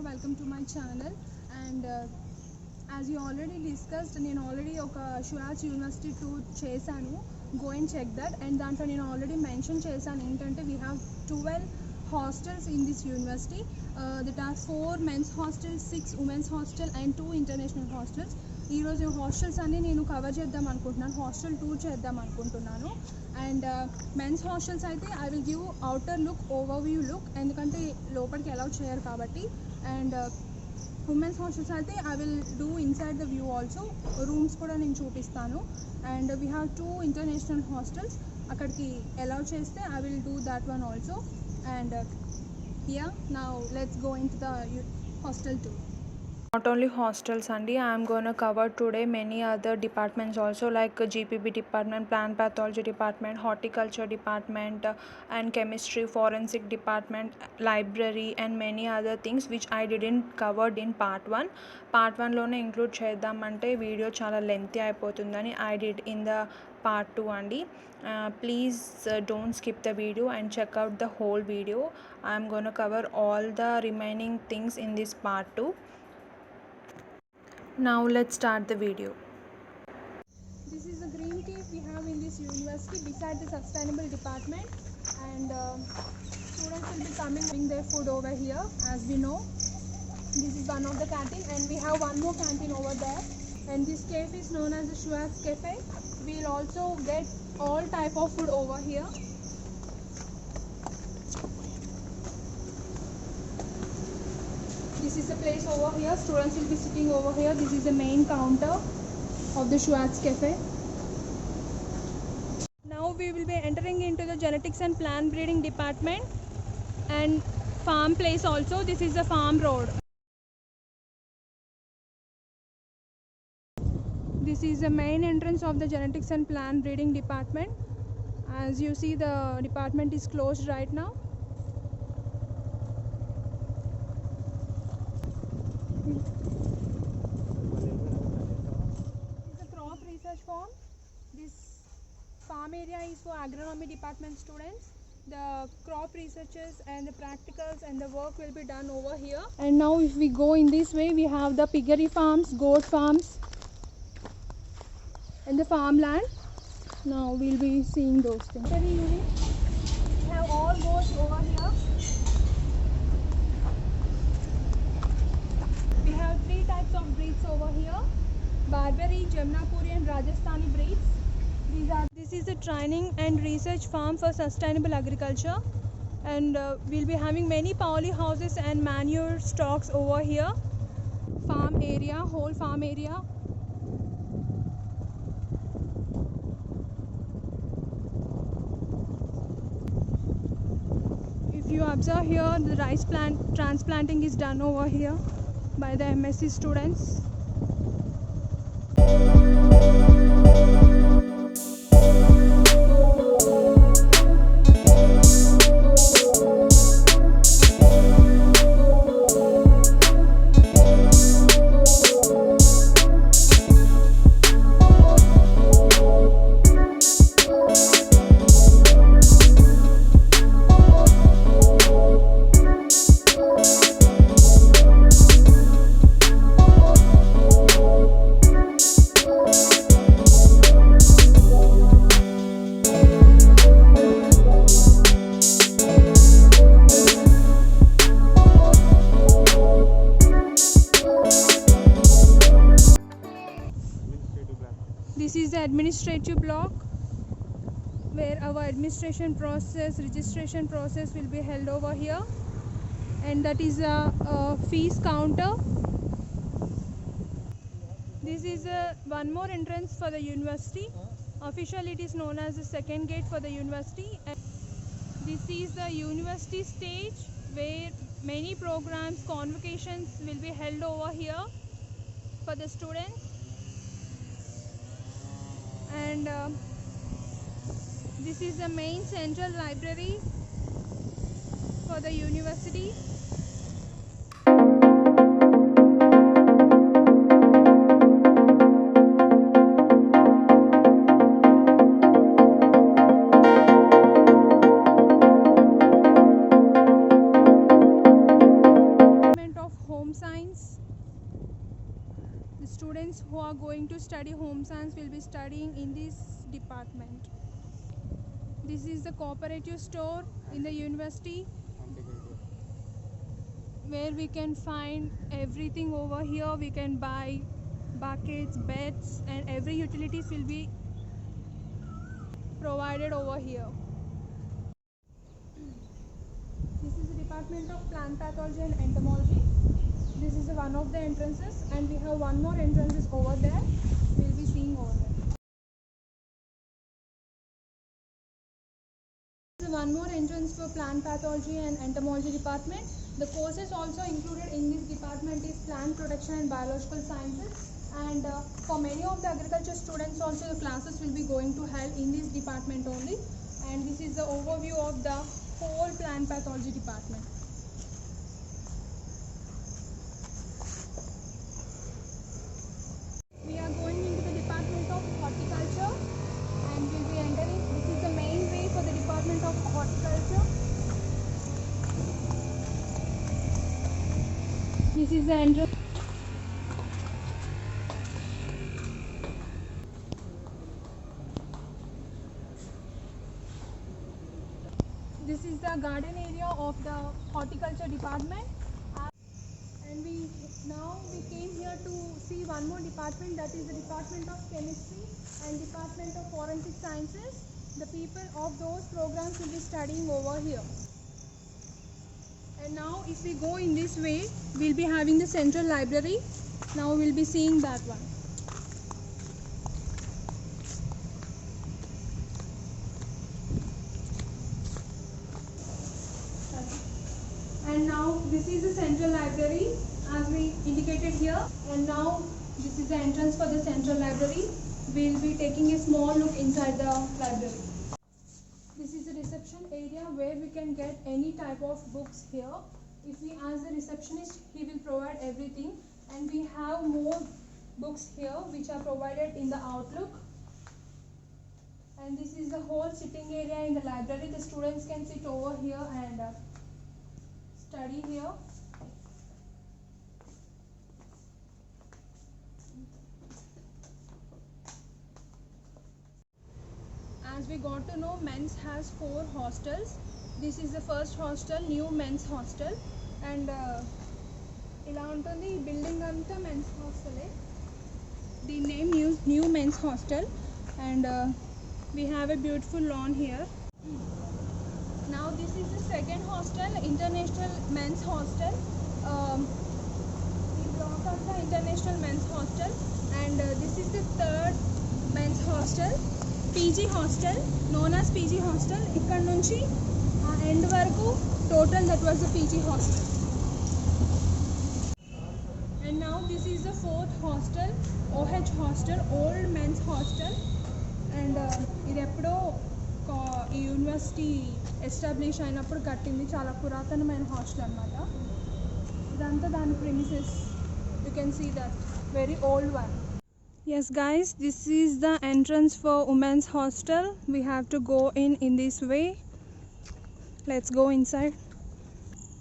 welcome to my channel. And as you already discussed, నేను already ఒక Shuats University tour చేశాను. Go and check that. And దాంట్లో నేను already mention చేశాను ఏంటంటే we have 12 hostels in this university. That are 4 men's hostels, 6 women's hostels and 2 international hostels. ఈరోజు hostels అన్నీ నేను కవర్ చేద్దాం అనుకుంటున్నాను, హాస్టల్ టూర్ చేద్దాం అనుకుంటున్నాను. అండ్ మెన్స్ హాస్టల్స్ అయితే I will give outer look, over view look, ఎందుకంటే లోపలికి అలౌ చేయరు కాబట్టి. అండ్ ఉమెన్స్ హాస్టల్స్ అయితే I will do inside the view also, rooms కూడా నేను చూపిస్తాను. And we have 2 international hostels, అక్కడికి అలౌ చేస్తే I will do that one also. And now let's go in to the hostel tour. Not only hostels andi, I am going to cover today many other departments also, like GPB department, plant pathology department, horticulture department, and chemistry, forensic department, library, and many other things which I didn't covered in part 1. Part 1 lone include chedam ante video chala lengthy ayipotundani I did in the part 2 andi. Please don't skip the video and check out the whole video. I am going to cover all the remaining things in this part 2. Now let's start the video. This is the green tea we have in this university beside the sustainable department, and students will be coming their food over here. As we know, this is one of the canteen, and we have one more canteen over there. And this cafe is known as the Shuats cafe. We'll also get all type of food over here. This is the place over here. Students will be sitting over here. This is the main counter of the Shuats cafe. Now we will be entering into the genetics and plant breeding department and farm place also. This is the farm road. This is the main entrance of the genetics and plant breeding department. As you see, the department is closed right now. Farm. This farm area is for agronomy department students. The crop researches and the practicals and the work will be done over here. And now if we go in this way, we have the piggery farms, goat farms and the farmland. Now we'll be seeing those things. Very unique. We have all goats over here. We have 3 types of breeds over here: Barbary, Jamnapuri and Rajasthani breeds. This is a training and research farm for sustainable agriculture, and we'll be having many poly houses and manure stocks over here. Farm area, whole farm area. If you observe here, the rice plant transplanting is done over here by the MSc students. This is the administrative block where our administration process, registration process will be held over here, and that is a fees counter. This is one more entrance for the university. Officially it is known as the second gate for the university. And this is the university stage where many programs, convocations will be held over here for the students. And this is the main central library for the university. Of home studying in this department. This is the cooperative store in the university where we can find everything over here. We can buy buckets, beds, and every utilities will be provided over here. This is the Department of Plant Pathology and Entomology. This is one of the entrances, and we have one more entrances over there. We'll be seeing over there. One more entrance for Plant Pathology and Entomology department. The courses also included in this department is Plant Protection and Biological Sciences, and for many of the agriculture students also the classes will be going to held in this department only. And this is the overview of the whole Plant Pathology department. We are going into the Department of Horticulture and we'll be entering. This is the main way for the Department of Horticulture. This is the entrance. This is the garden area of the Horticulture department. And we came here to see one more department, that is the Department of Chemistry and Department of Forensic Sciences. The people of those programs will be studying over here. And now if we go in this way, we'll be having the central library. Now we'll be seeing that one. And now this is the central library as we indicated here, and now this is the entrance for the central library. We'll be taking a small look inside the library. This is the reception area where we can get any type of books here. If we ask the receptionist, he will provide everything, and we have more books here which are provided in the Outlook. And this is the whole sitting area in the library. The students can sit over here and study here. As we got to know, men's has 4 hostels. This is the first hostel, new men's hostel, and ఇలా ఉంటుంది ఈ building అంతా men's hostel. The name new men's hostel, and we have a beautiful lawn here. Now this is the second hostel, International Men's Hostel. We block of the International Men's Hostel, and this is the third men's hostel, PG hostel, known as PG hostel. ఇక్కడ నుంచి end వరకు total that was the PG hostel. And now this is the fourth hostel, OH hostel, Old Men's Hostel, and ఇది ఎప్పుడో ఈ university establish అయినప్పుడు కట్టింది, చాలా పురాతనమైన హాస్టల్ అన్నమాట. ఇదంతా దాని premises. You can see that very old one. Yes guys, this is the entrance for women's hostel. We have to go in this way. Let's go inside.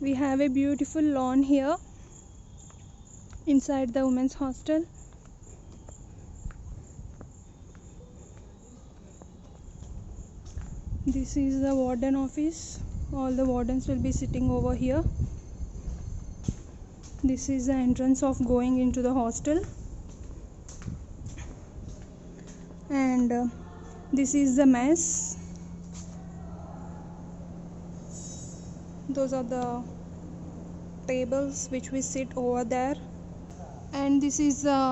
We have a beautiful lawn here inside the women's hostel. This is the warden office. All the wardens will be sitting over here. This is the entrance of going into the hostel, and this is the mess. Those are the tables which we sit over there, and this is the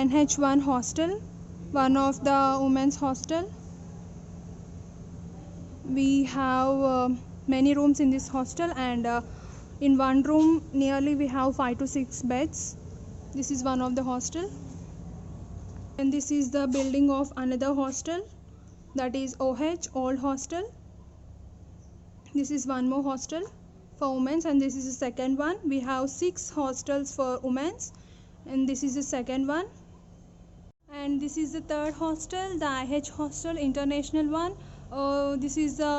NH1 hostel, one of the women's hostel. We have many rooms in this hostel, and in one room nearly we have 5 to 6 beds. This is one of the hostel, and this is the building of another hostel, that is OH, Old Hostel. This is one more hostel for women, and this is the second one. We have 6 hostels for women, and this is the second one. And this is the third hostel, the IH hostel, international one. This is the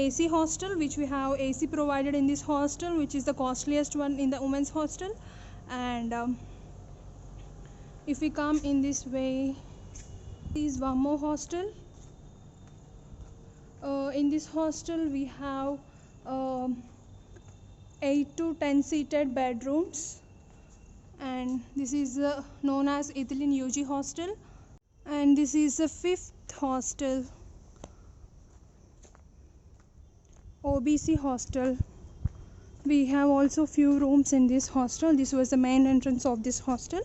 AC hostel, which we have AC provided in this hostel, which is the costliest one in the women's hostel. And If we come in this way, is one more hostel. In this hostel we have 8 to 10 seated bedrooms, and this is known as Ethylene UG hostel, and this is the 5th hostel, OBC hostel. We have also few rooms in this hostel. This was the main entrance of this hostel,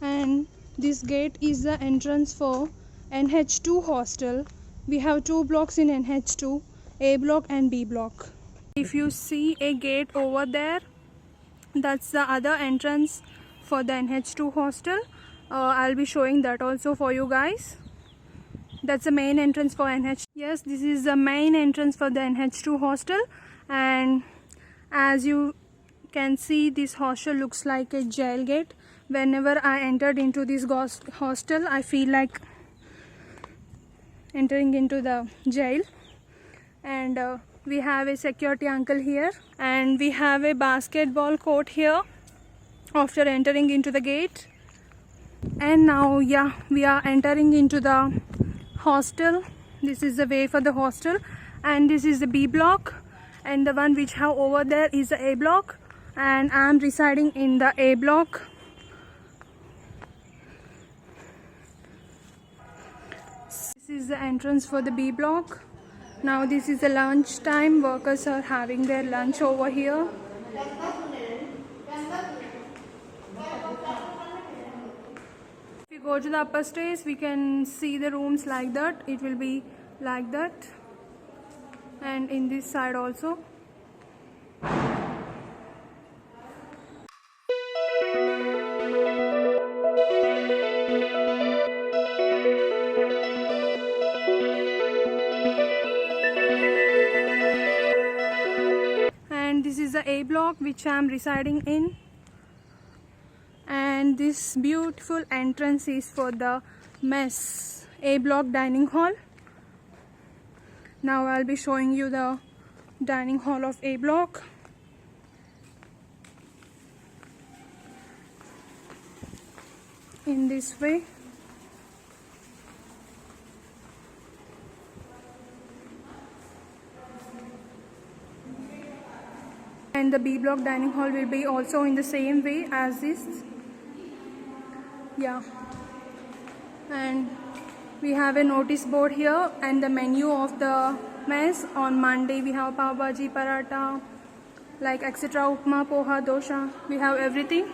and this gate is the entrance for NH2 hostel. We have 2 blocks in NH2, A block and B block. If you see a gate over there, that's the other entrance for the NH2 hostel. I'll be showing that also for you guys. That's the main entrance for NH. Yes, this is the main entrance for the NH2 hostel, and as you can see, this hostel looks like a jail gate. Whenever I entered into this hostel, I feel like entering into the jail. And we have a security uncle here, and we have a basketball court here after entering into the gate. And now, yeah, we are entering into the hostel. This is the way for the hostel, and this is the B block, and the one which have over there is the A block, and I am residing in the A block. This is the entrance for the B block. Now this is the lunch time. Workers are having their lunch over here. If we go to the upper stairs, we can see the rooms like that. It will be like that, and in this side also. And this is the A block which I am residing in, and this beautiful entrance is for the mess, A block dining hall. Now I'll be showing you the dining hall of A block. In this way. And the B block dining hall will be also in the same way as this. Yeah. And we have a notice board here and the menu of the mess. On Monday we have pav bhaji, paratha, like etc. Upma, poha, dosha. We have everything.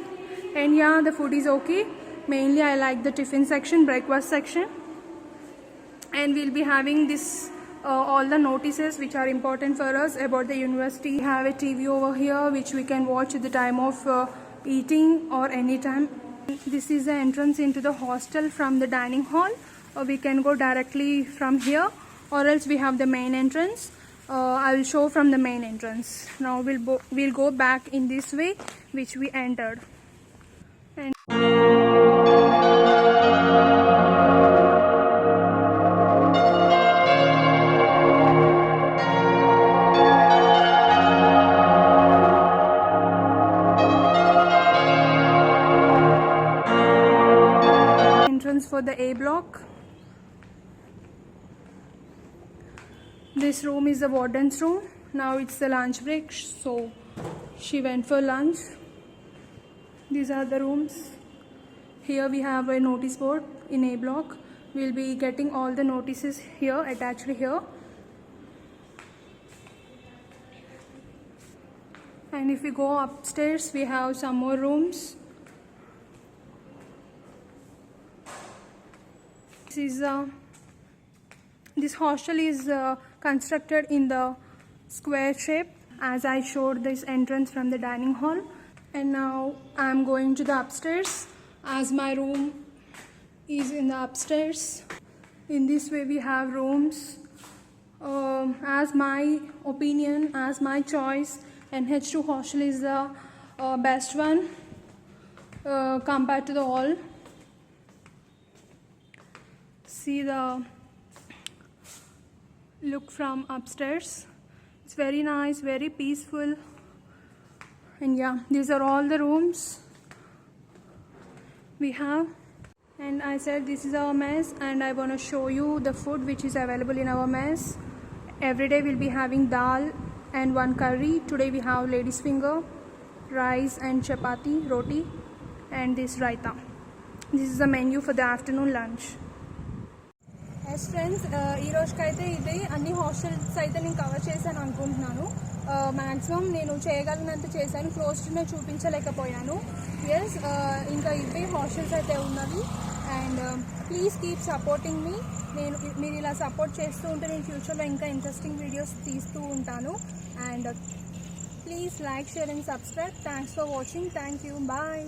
And yeah, the food is okay. Mainly I like the tiffin section, breakfast section. And we'll be having this all the notices which are important for us about the university. We have a TV over here which we can watch at the time of eating or any time. This is the entrance into the hostel from the dining hall, or we can go directly from here, or else we have the main entrance. I will show from the main entrance. Now we'll go back in this way which we entered. And entrance for the A block. This room is the warden's room. Now it's the lunch break, so she went for lunch. These are the rooms. Here we have a notice board in A block. We'll be getting all the notices here, attached here. And if we go upstairs, we have some more rooms. This hostel is constructed in the square shape, as I showed this entrance from the dining hall. And now I am going to the upstairs, as my room is in the upstairs. In this way we have rooms. As my opinion, as my choice, NH2 hostel is the best one compared to the all. See the look from upstairs. It's very nice, very peaceful. And yeah, these are all the rooms. we have, and I said this is our mess, and I want to show you the food which is available in our mess. Every day we'll be having dal and one curry. Today we have lady's finger, rice and chapati, roti, and this raita. This is the menu for the afternoon lunch. Yes friends, ఈ రోజుకైతే ఇది అన్ని hostels అయితే నేను cover చేశాను అనుకుంటున్నాను. Maximum నేను చేయగలిగినంత చేశాను, క్లోజ్డ్నే చూపించలేకపోయాను. ఎస్, ఇంకా ఇవే హాస్టల్స్ అయితే ఉన్నవి. అండ్ ప్లీజ్ కీప్ సపోర్టింగ్ మీ. మీరు ఇలా సపోర్ట్ చేస్తూ ఉంటే నేను ఫ్యూచర్లో ఇంకా ఇంట్రెస్టింగ్ వీడియోస్ తీస్తూ ఉంటాను. And please like, share and subscribe. Thanks for watching. Thank you. Bye.